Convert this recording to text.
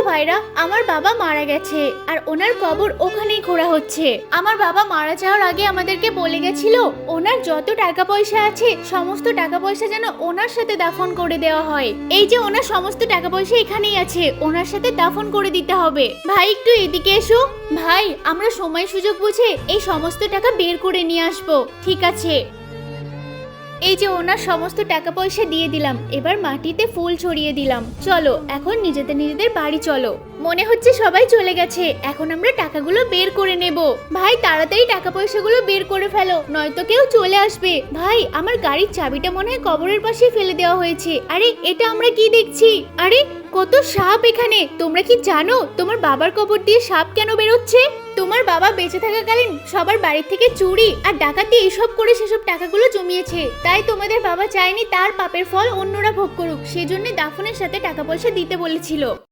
ভাইরা, আমার বাবা মারা গেছে আর ওনার কবর ওখানেই খোঁড়া হচ্ছে। আমার বাবা মারা যাওয়ার আগে আমাদেরকে বলে গেছিল ওনার যত টাকা পয়সা আছে সমস্ত টাকা পয়সা যেন ওনার সাথে দাফন করে দেওয়া হয়। এই যে ওনার সমস্ত টাকা পয়সা এখানেই আছে, ওনার সাথে দাফন করে দিতে হবে। ভাই একটু এদিকে এসো। ভাই, আমরা সময় সুযোগ বুঝে এই সমস্ত টাকা বের করে নিয়ে আসবো। ঠিক আছে, এই যে ওনার সমস্ত টাকা পয়সা দিয়ে দিলাম, এবার মাটিতে ফুল ছড়িয়ে দিলাম। চলো এখন নিজেদের বাড়ি চলো। মনে হচ্ছে সবাই চলে গেছে, এখন আমরা টাকাগুলো বের করে নেব। ভাই তাড়াতাড়ি টাকা পয়সাগুলো বের করে ফেলো, নয়তো কেউ চলে আসবে। ভাই, আমার গাড়ির চাবিটা মনে হয় কবরের পাশে ফেলে দেওয়া হয়েছে। আরে এটা আমরা কি দেখছি? আরে কত সাপ এখানে! তোমরা কি জানো তোমার বাবার কবর দিয়ে সাপ কেন বেরোচ্ছে? তোমার বাবা বেঁচে থাকাকালীন সবার বাড়ি থেকে চুরি আর ডাকাতি এইসব করে সেসব টাকাগুলো জমিয়েছে, তাই তোমাদের বাবা চায়নি তার পাপের ফল অন্যরা ভোগ করুক, সেজন্য দাফনের সাথে টাকা পয়সা দিতে বলেছিল।